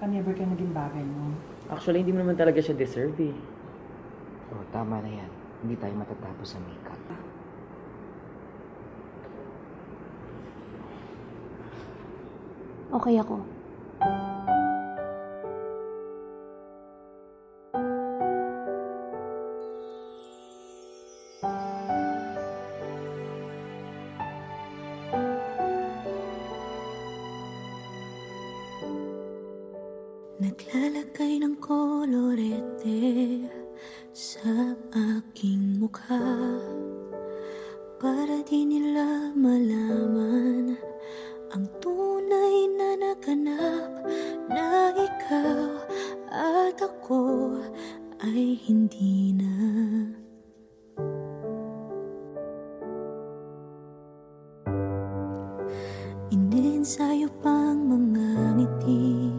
pa-never ka naging bagay mo. Actually, hindi mo naman talaga siya deserve eh. Oh, tama na yan. Hindi tayo matatapos sa makeup. Okay ako. Naglalagay ng kolorete sa aking mukha para di nila malaman ang tunay na naganap, na ikaw at ako ay hindi na. Iniensayo pang mga ngiti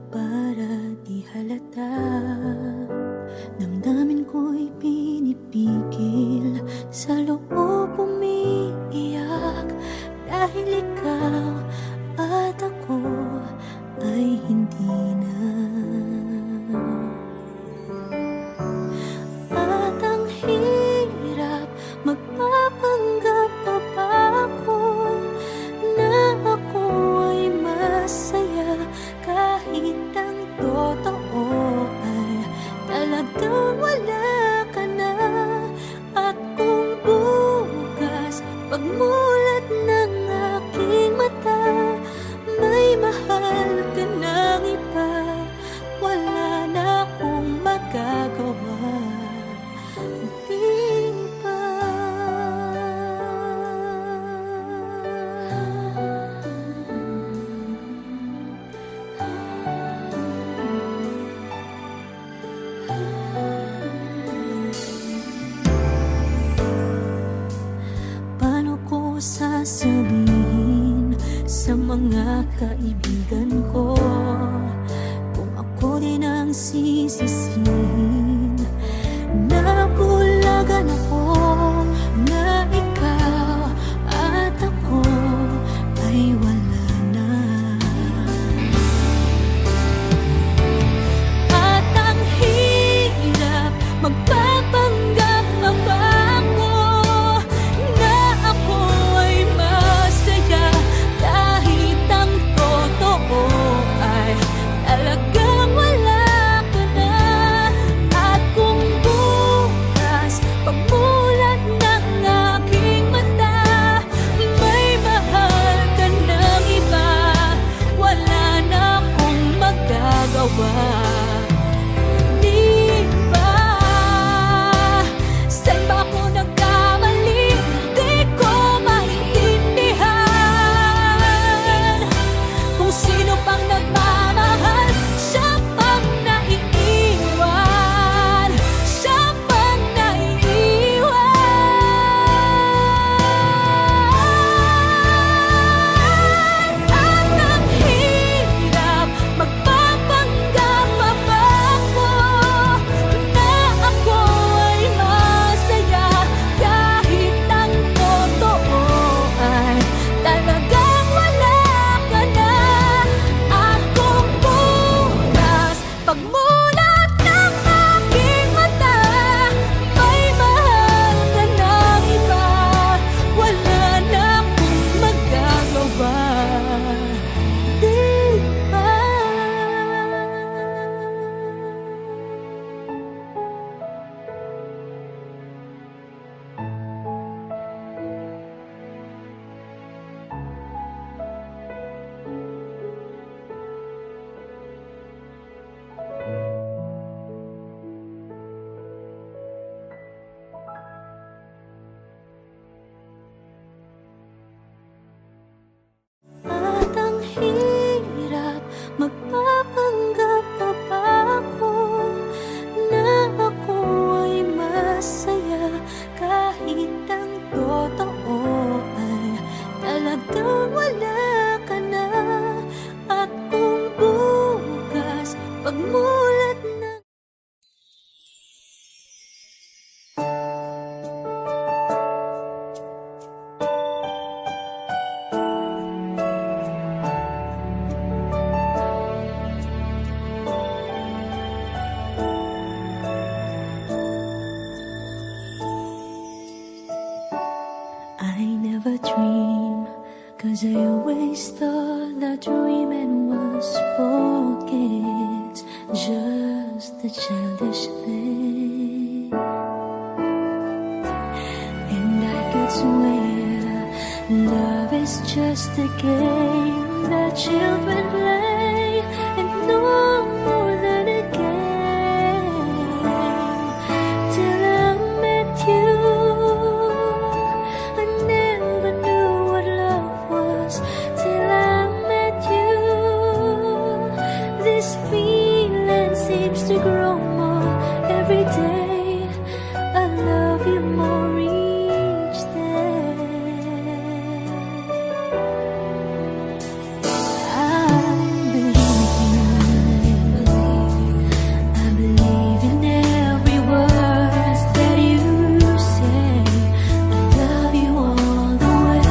para di halata. Damdamin ko'y pinipigil, sa loob umiiyak, dahil ikaw at ako ay hindi na. At ang hirap, magpapanggap pa ba ako na ako ay masaya, kahit ang totoo ay talagang wala ka na. At kung bukas pagmulat ng aking mata, may mahal ka ng iba, wala na akong magagawa. Di ba? Paano ko sasabihin sa mga kaibigan ko kung ako din ang sisisihin? Nabulagan ako na ikaw at ako ay wala na. At ang hirap, magpapanggap pa ba ako na ako ay masaya, kahit ang totoo ay talagang wala ka na. At kung bukas pagmulat ng aking mata, may mahal ka ng iba, wala na akong magagawa. Di ba? Saan ba ako nagkamali? Di ko maintindihan. Kung sino pang nagmamahal, siya pang naiiwan, siya pang naiiwan. At ang hirap, magpapanggap pa ba ako na ako ay masaya, kahit ang totoo ay talagang wala ka na. At kung bukas pagmulat ng aking mata, may mahal ka ng iba, wala na akong magagawa. Di ba? At ang hirap, magpapanggap pa ba ako na ako ay masaya, kahit ang totoo ay talagang wala ka na. At kung bukas pagmulat ng childish thing, and I could swear love is just a game that children play, and no more than a game. Till I met you, I never knew what love was. Till I met you, this feeling seems to grow more every day. I love you more each day. I believe in every word that you say. I love you all the way.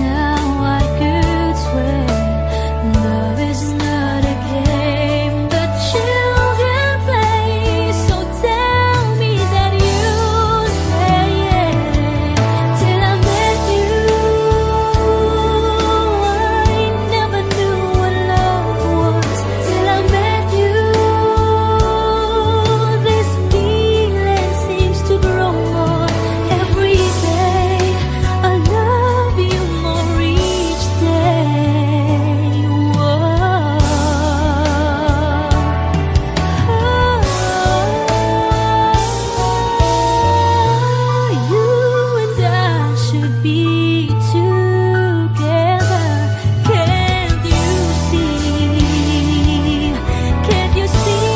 Now I could swear love is not a game that children play. So tell me that you stay. Till I met you, I never knew what love was. Till I met you, this feeling seems to grow more every day. I love you more each day. Whoa. You and I should be together. Can't you see? Can't you see?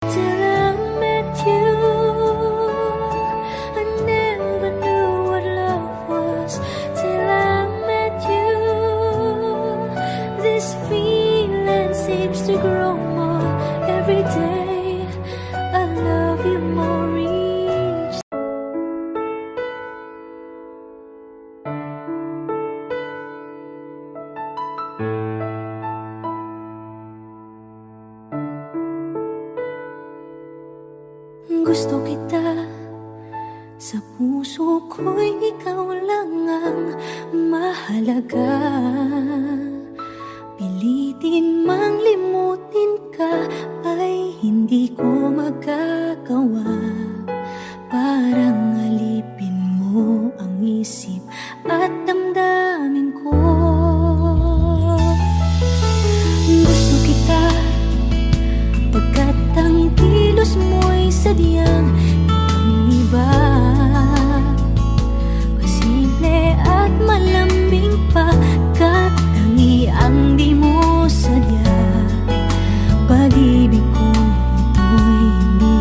Till I met you, I never knew what love was. Till I met you, this feeling seems to grow more every day. I love you more each Gusto kita, sa puso ko'y ikaw lang ang mahalaga. Pilitin mang limutin ka ay hindi ko magagawa. Parang alipin mo ang isip at damdamin ko. Gusto kita pagkat ang kilos mo'y sadyang ibang-iba. Masimple at malambing pagkat tangi ang di mo sadya. Pag-ibig ko ito'y hindi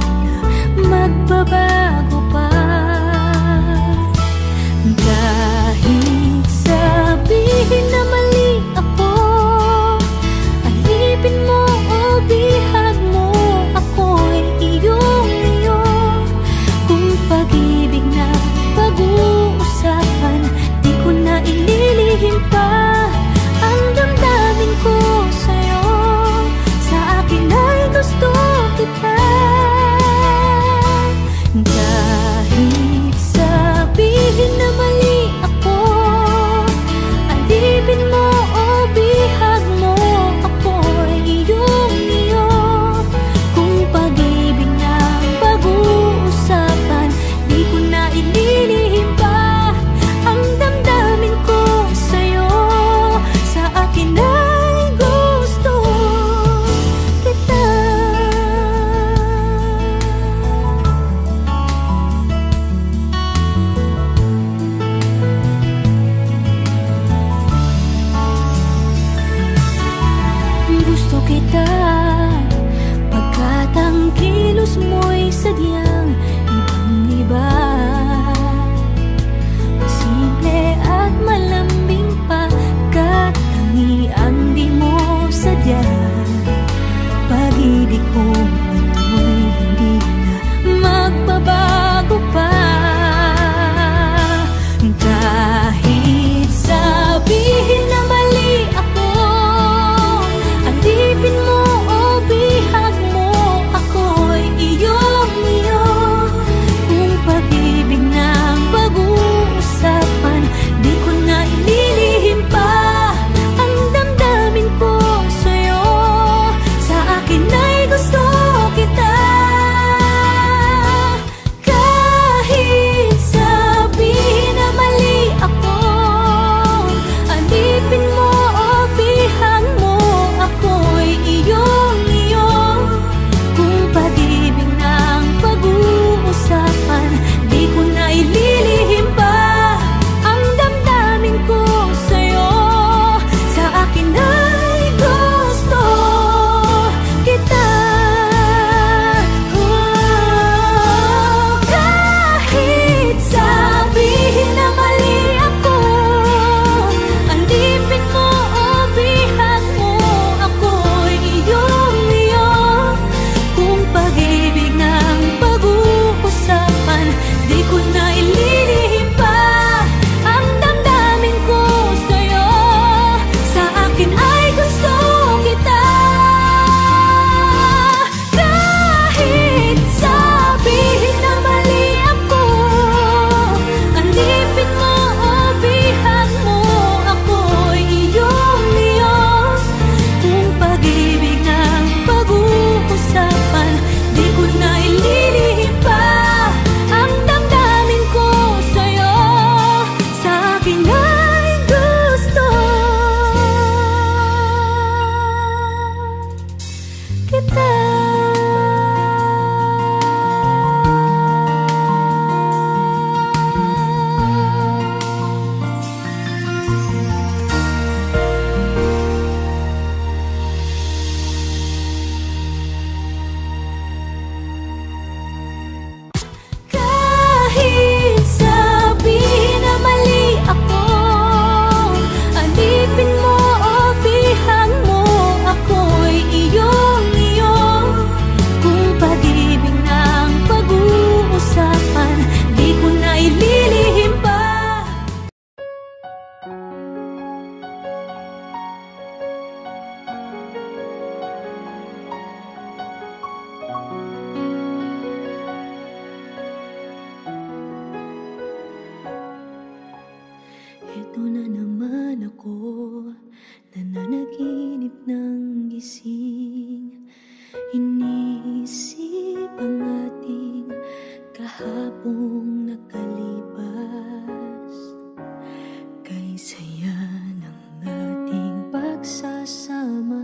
nananaginip ng gising. Iniisip ang ating kahapong nakalipas. Kay saya ng ating pagsasama,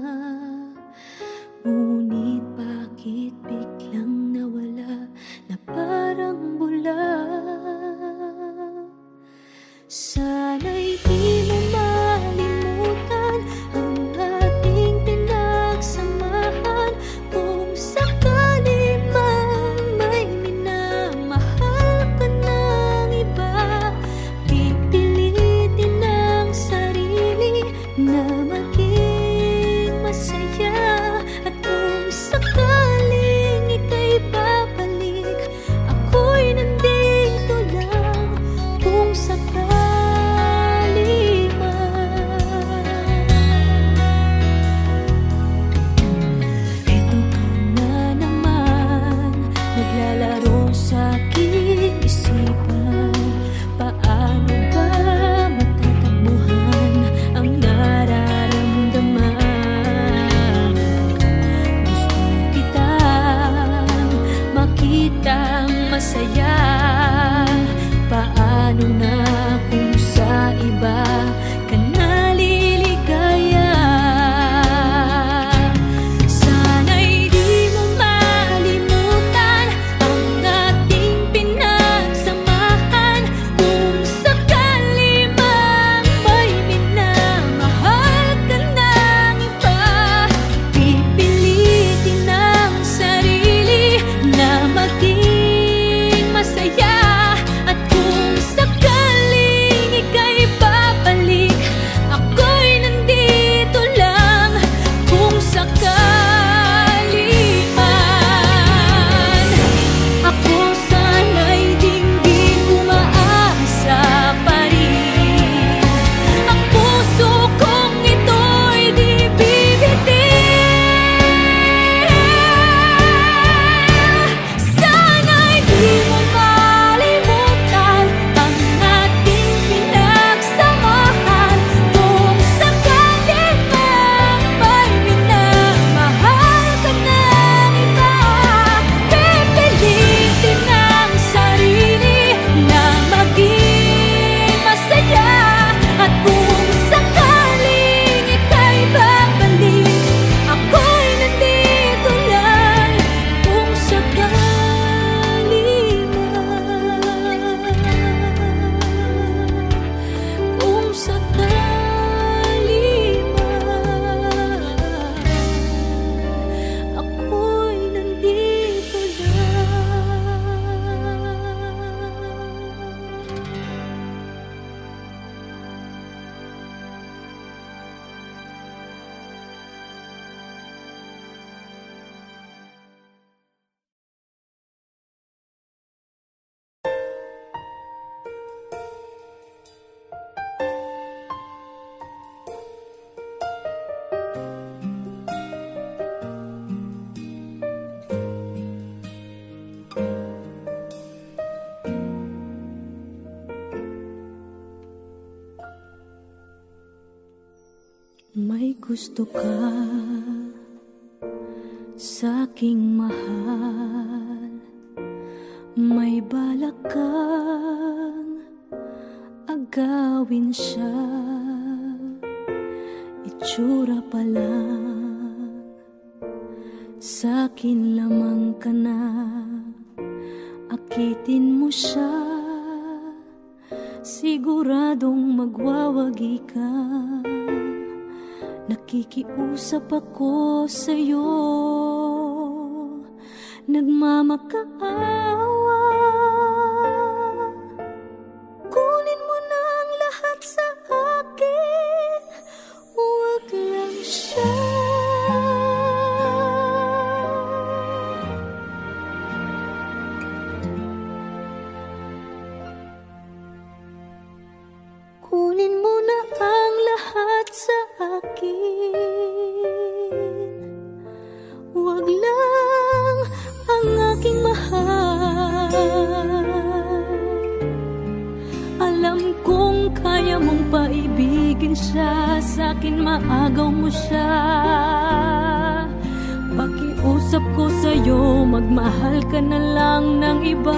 ngunit bakit biglang nawala na parang bula? Sana'y di mo malimutan ang ating pinagsamahan. Kung sakali mang may minamahal ka ng iba, pipilitin ang sarili na maging masaya. At kung sakaling ika'y babalik, ako'y nandito lang. Kung sakali naglalaro sa aking isipan, paano ba matatakbuhan ang nararamdaman? Gusto kitang makitang masaya, paano na kung sa iba ka naliligaya? May gusto ka sa'king mahal, may balak kang agawin siya. Itsura pa lang, sa'kin lamang ka na, akitin mo siya. Siguradong magwawagi ka. Nakikiusap ako sa'yo, nagmamakaawa. Kunin mo na ang lahat sa akin, huwag lang siya. Kunin mo na ang lahat sa akin, huwag lang ang aking mahal. maibigin siya sa'kin, maagaw mo siya. Pakiusap ko sa'yo, magmahal ka na lang ng iba.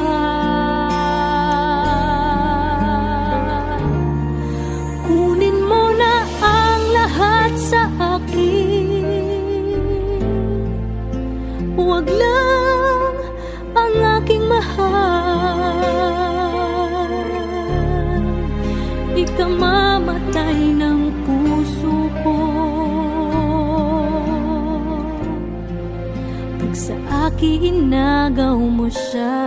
Kunin mo na ang lahat sa akin, huwag lang ang aking mahal. Ikamamatay ng puso ko pag sa akin inagaw mo siya.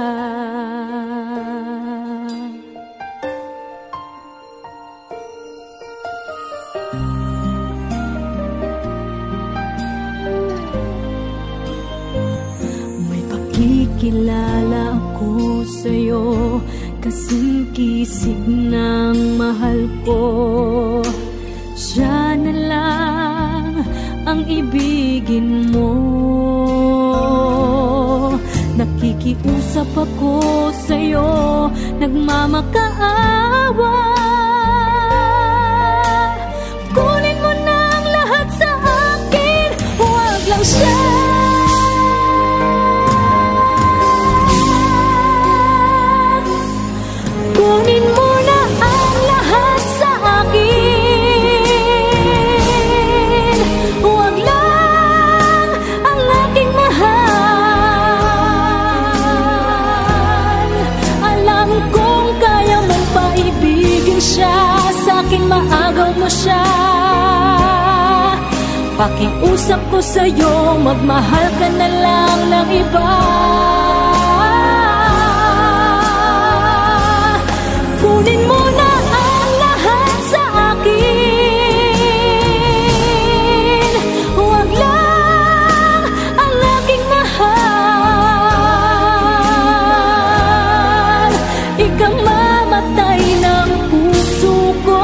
May pakikilala ako sa'yo, kasing kisig ng mahal ko. Siya na lang ang ibigin mo. Nakikiusap ako sa'yo, nagmamakaawa. Kunin mo na ang lahat sa akin, huwag lang siya. Kunin mo na ang lahat sa akin, huwag lang ang aking mahal. Alam kong kaya mong paibigin siya sa'kin, maagaw mo siya. Pakiusap ko sa'yo, magmahal ka na lang ng iba. Kunin mo na ang lahat sa akin, huwag lang ang aking mahal. Ikamamatay ng puso ko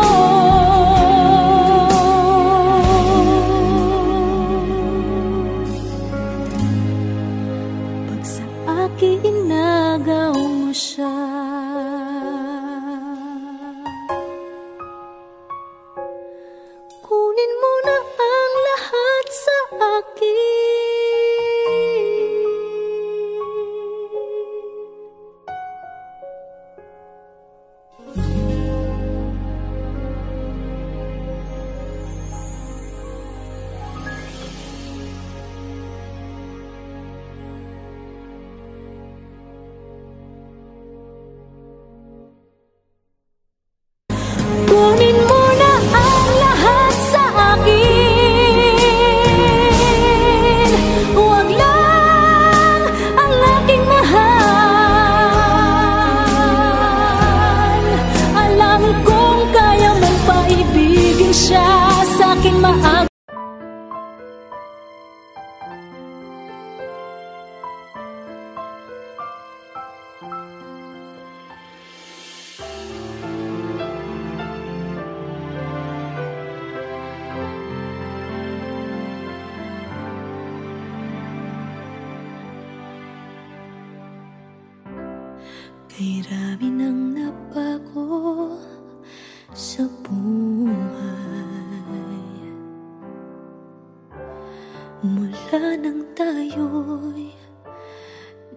pag sa akin inagaw mo siya. Kunin mo na ang lahat sa akin. Kunin mo na ang lahat sa akin, huwag lang ang aking mahal. Alam kong kaya mong paibigin siya sa'kin, maagaw. Kay rami nang nabago sa buhay, mula nang tayo'y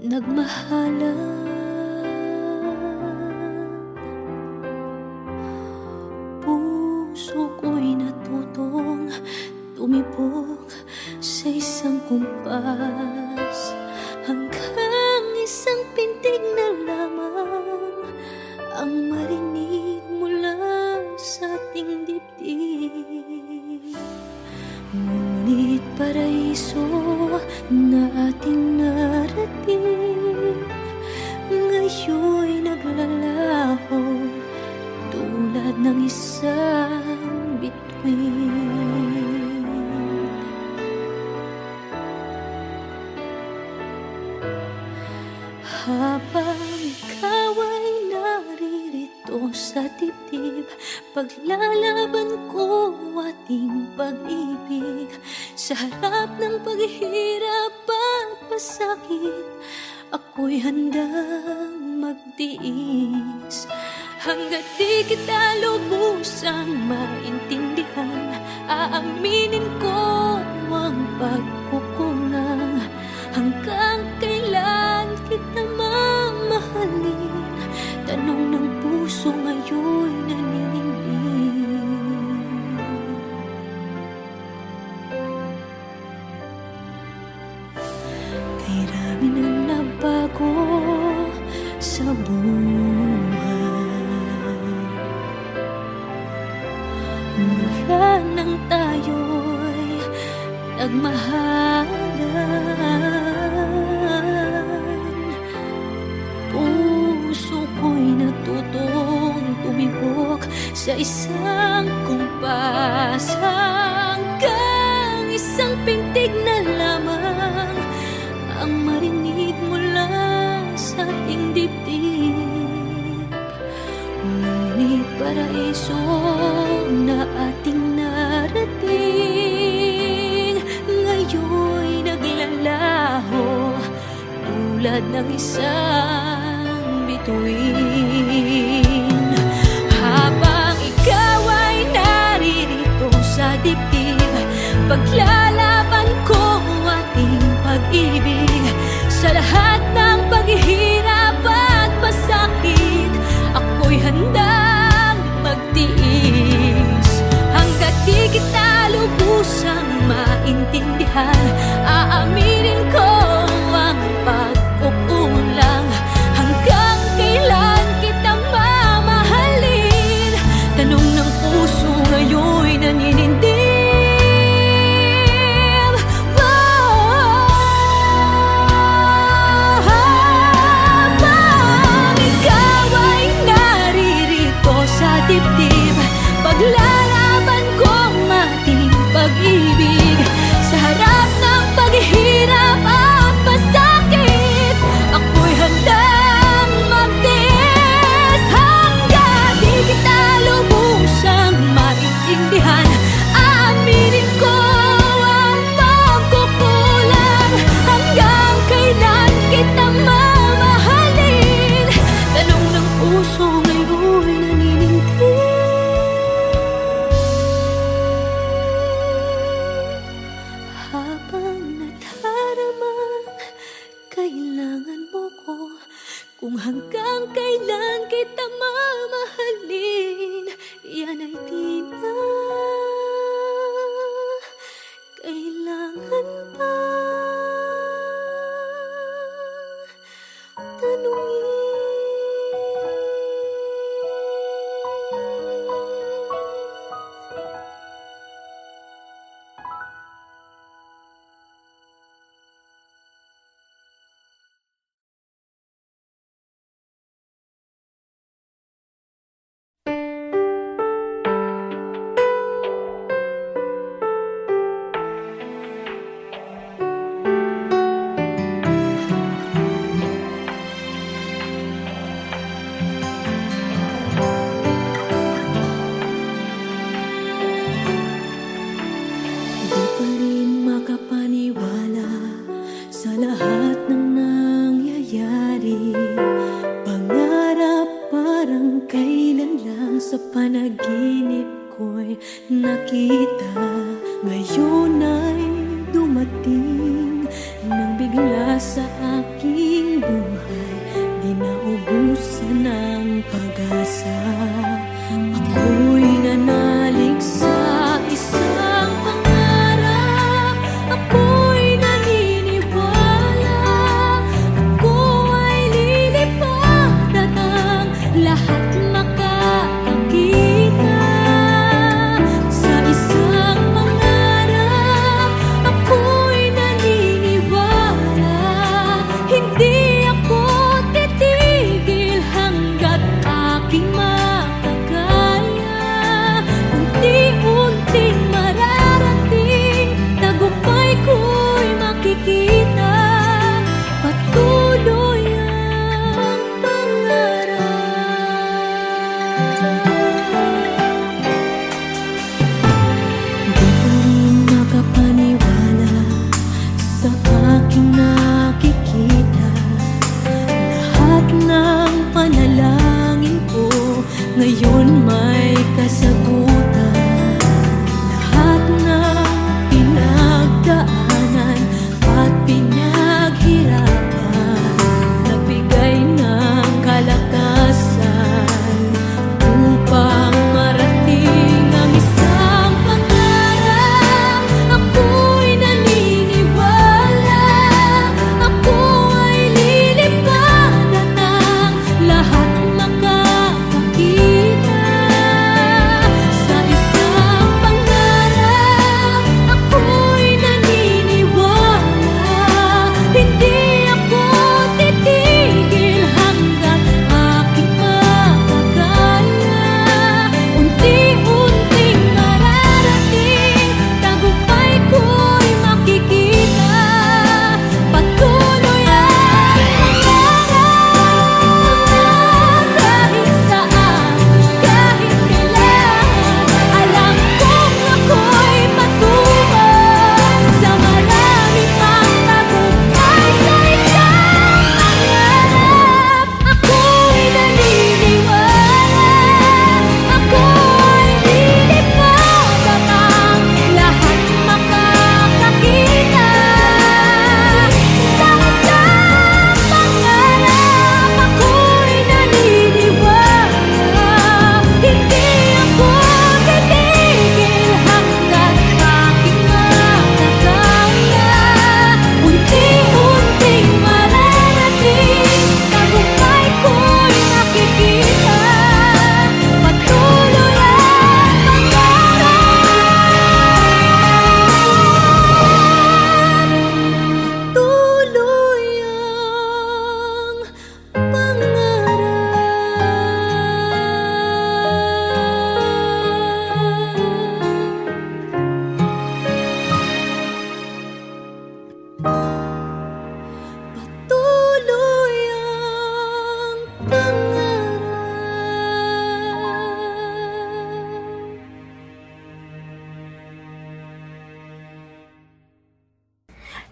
nagmahalan. Puso ko'y natutong tumibok sa isang kumpas, hanggang isang pintig na lamang ang marinig mula sa ating dibdib. Ngunit paraiso na ating narating, ngayon'y naglalaho tulad ng isang bituin. Habang ikaw ay naririto sa dibdib, paglalaban ko ating pag-ibig. Sa harap ng paghihirap at pasakit, ako'y handang magtiis. Hanggat di kita lubusang maintindihan, Aaminin ko ang pagkukulang. Hanggang kailan kita mamahalin? Tanong ng puso ngayon naniningning. Kay rami na nabago sa buhay. Mula nang tayo'y nagmahalan, puso ko'y natutong tumibok sa isang kumpas. Hanggang isang pintig na lamang ang marinig mula sa ating dibdib. Ngunit paraiso na ating narating ngayon'y naglalaho tulad ng isang bituin. Habang ikaw ay naririto sa dibdib, paglalaban ko ating pag-ibig. Sa lahat ng paghihirap at pasakit, ako'y handang magtiis. Hanggat di kita lubusang maintindihan, aaminin ko ang pagkukulang. Hanggang kailan kita mamahalin? Tanong ng puso ngayon'y naninindig. Dibdib, paglalaban kong ating pag-ibig. Sa harap ng paghihirap at pasakit, ako'y handang magtiis. Hanggang di kita lubusang maintindihan, aaminin ko ang pagkukulang. Hanggang kailan kita mamahalin? Tanong ng puso ngayon kung hanggang kailan kita mamahalin. Yan ay di na kailangan pa tanungin. Sa panaginip ko'y nakita, ngayon ay dumating nang bigla sa aking buhay. Di naubusan ng pag-asa, ako'y nanalig sa isang pangarap. Ako'y naniniwala, ako ay lilipad at ang lahat hindi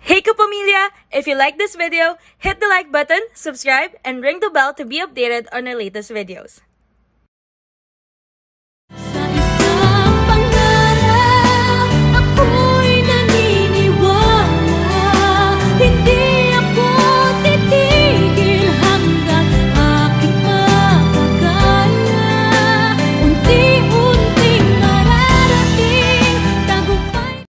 Hey kapamilya! If you like this video, hit the like button, subscribe, and ring the bell to be updated on our latest videos. Sa isang pangarap, ako'y naniniwala. Hindi ako titigil hanggang aking mapagala. Unti-unting mararating tagumpay.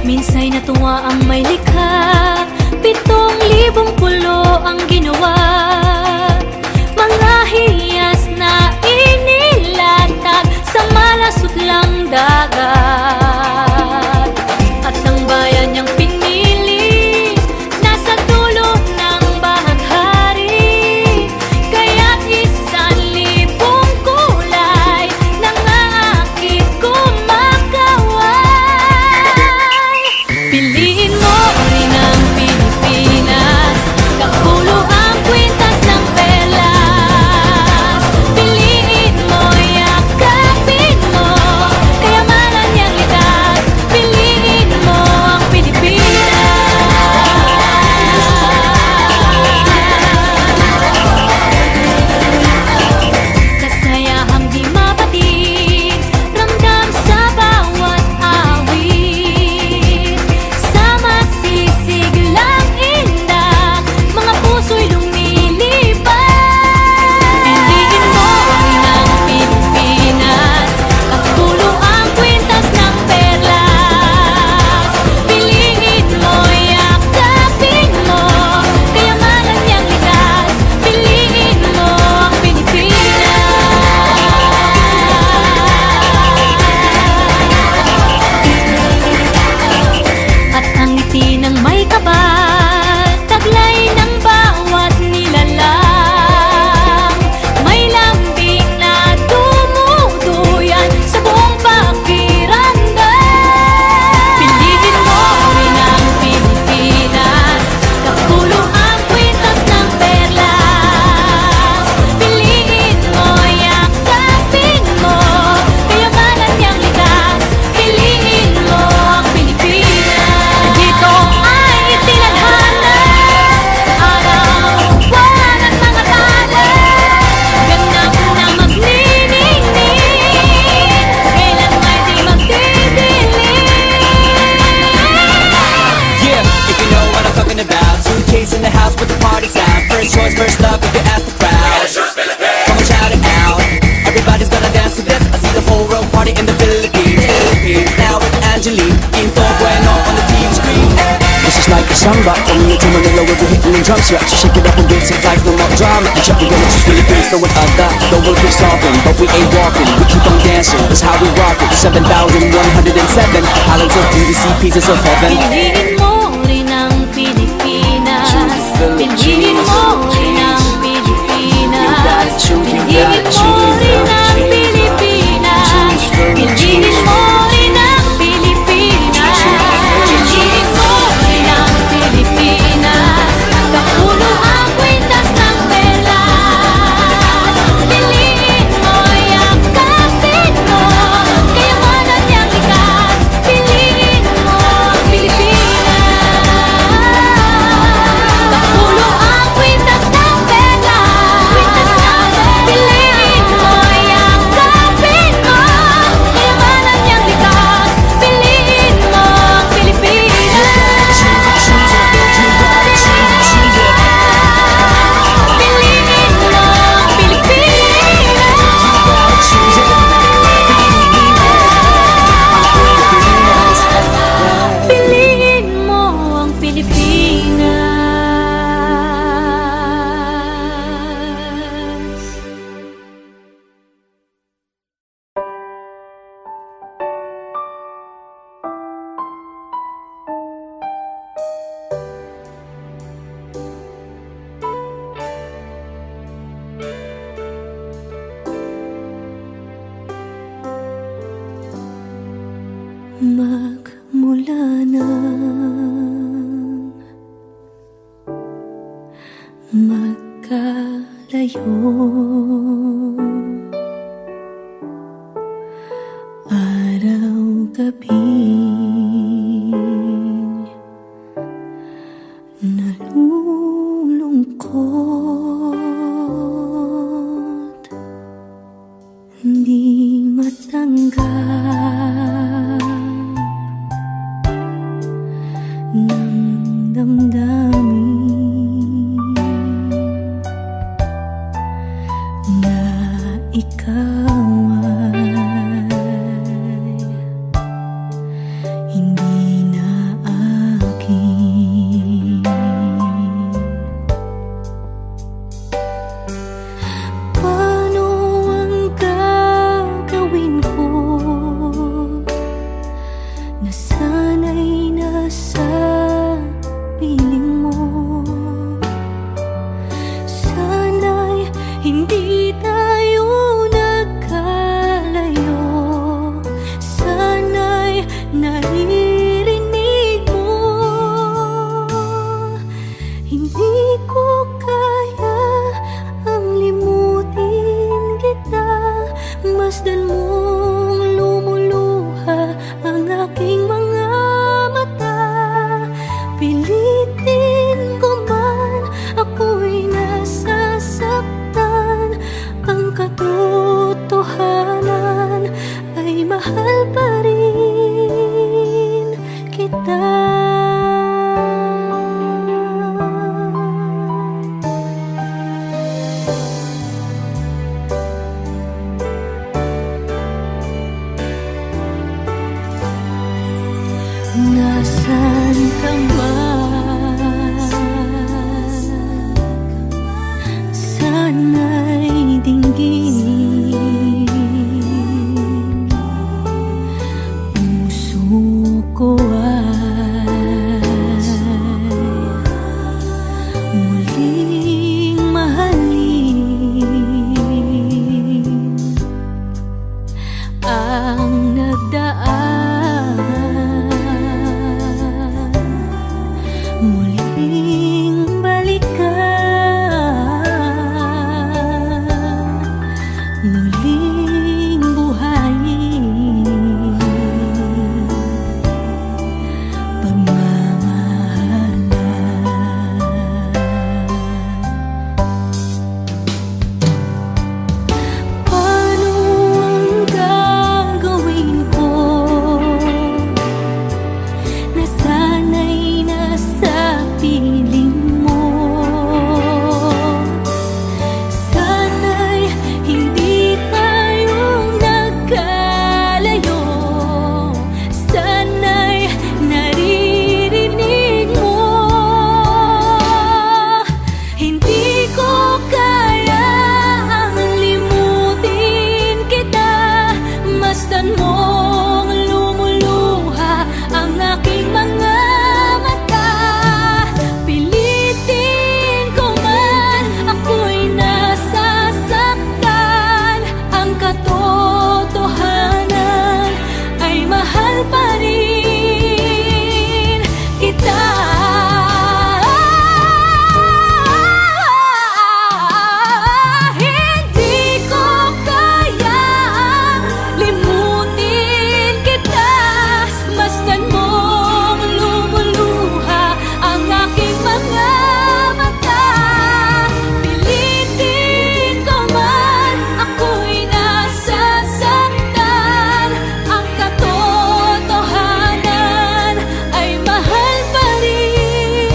Minsa'y natuwa ang may likha, 7,000 pulo ang ginawa. Mga hiyas na inilatag sa malasutlang dagat. At ang bayan niyang pinili, nasa dulo ng bahaghari. Kaya't 1,000 kulay nang aakit kumakaway. Piliin mo rin ang Pilipinas, kapulo ang kwintas ng perlas. Piliin mo, yakapin mo, kayamanan niyang likas. Piliin mo ang Pilipinas. Kasayahang di mapatid, ramdam sa bawat awit. Sama sisig lang indak, mga puso'y lumilipad. Piliin mo rin ang Pilipinas, kapulo ang kwintas ng perlas. Piliin mo, yakapin mo, kayamanan niyang likas. Piliin mo ang Pilipinas. At ang ngiti ng may kapal, taglay ng bawat nilalang. May lambing na dumuduyan sa buong pakiramdam. Piliin mo rin ang Pilipinas, kapulo ang kwintas ng perlas. Piliin mo, yakapin mo, kayamanan niyang likas. Piliin mo ang Pilipinas. Dito ay itinadhana, araw-buwan at mga tala. Ganap na magniningning, kailan may di magdidilim. Yeah, if you know what I'm talking about. Suitcase in the house with the party's out. First choice, first love, if you ask the crowd. Come on, shout it out. Everybody's gonna dance to this. I see the whole world party in the Philippines. Now with Angelique, Quinto Bueno on the TV screen. This is like a samba, coming into Manila with the hitting and drums. Yeah, so shake it up and dance it like no more drama. And check, we're gonna choose Philippines, no one other. No one keep solving, but we ain't walking. We keep on dancing, that's how we rock it. 7,107 islands of beauty, pieces of heaven. Piliin mo rin ang Pilipinas. Piliin mo rin ang Pilipinas. Piliin mo rin ang Pilipinas. Piliin mo rin ang Pilipinas. Piliin mo rin ang Pilipinas. Kapulo ang kwintas ng perlas. Piliin mo, yakapin mo, kayamanan niyang likas. Piliin mo ang Pilipinas. Kapulo ang kwintas ng perlas. Piliin mo, magmula nang magkalayo. Araw-gabing nalulungkot, hindi matanggap ng damdamin na ikaw ay hindi na akin. Paano ang gagawin ko na sana'y nasa piling mo? Sana'y hindi tayo nagkalayo. Sana'y naririnig mo. Hindi ko kaya ang limutin kita. Masdan mong lumuluha ang aking mga mata. Pilitin ko man, ako'y nasasaktan. Ang katotohanan ay mahal pa rin kita. Nasaan ka man, sana'y dinggin. Puso ko ay muling mahalin. Ang nagdaan muling balikan, muling buhayin pagmamahalan. Paano ang gagawin ko na sana'y nasa piling mo? Sana'y hindi tayo nagkalayo. Sana'y naririnig mo. Hindi ko kaya ang limutin kita. Masdan mong lumuluha ang aking mga mata. Pilitin ko man, ako'y nasasaktan. Ang katotohanan ay mahal pa rin kita. Hindi ko kayang limutin kita. Masdan mong lumuluha ang aking mga mata. Pilitin ko man, ako'y nasasaktan. Ang katotohanan ay mahal pa rin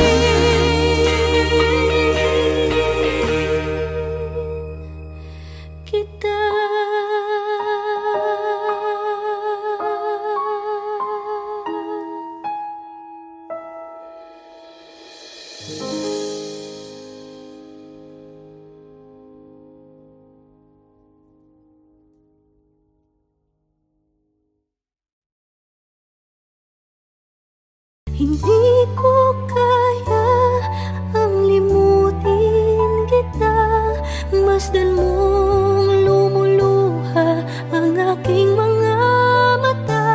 kita. Hindi ko kaya ang limutin kita. Masdan mong lumuluha ang aking mga mata.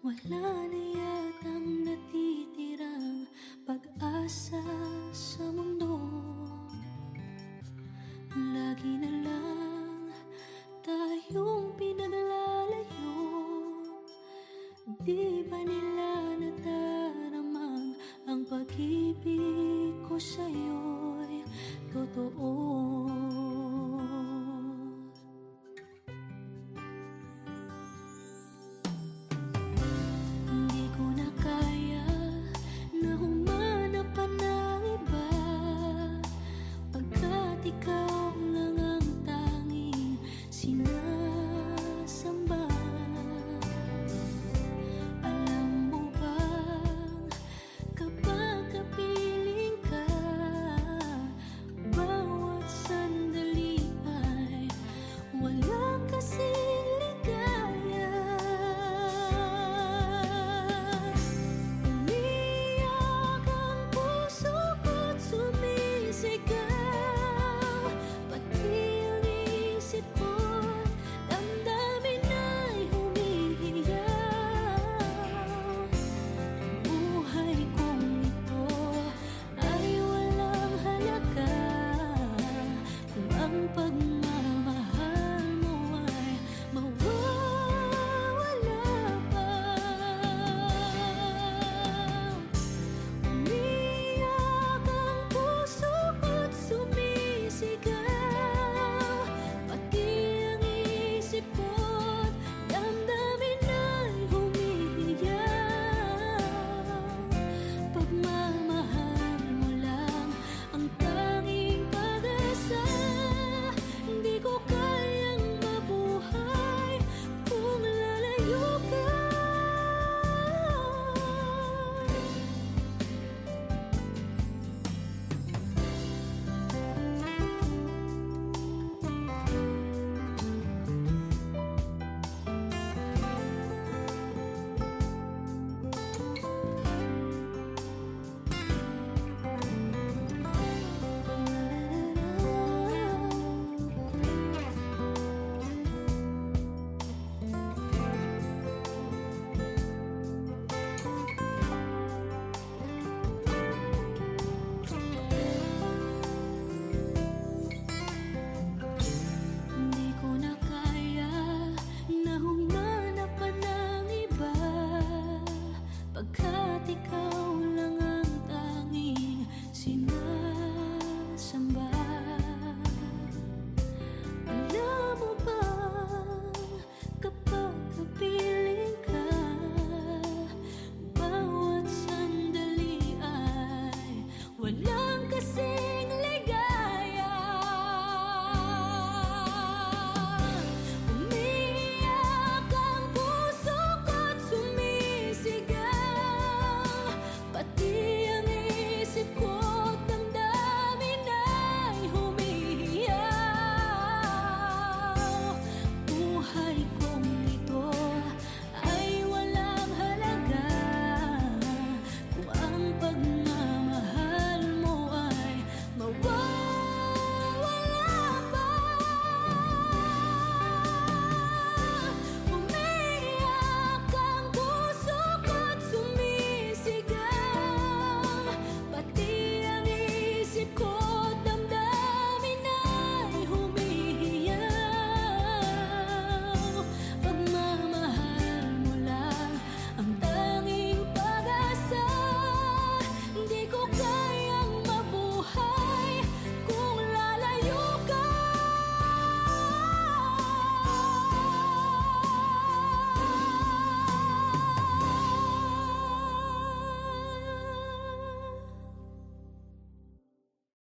Wala na yatang natitirang pag-asa sa mundo. Lagi na lang tayong pinaglalayo. Di ba nila nadaramang ang pag-ibig ko sa'yo'y totoo?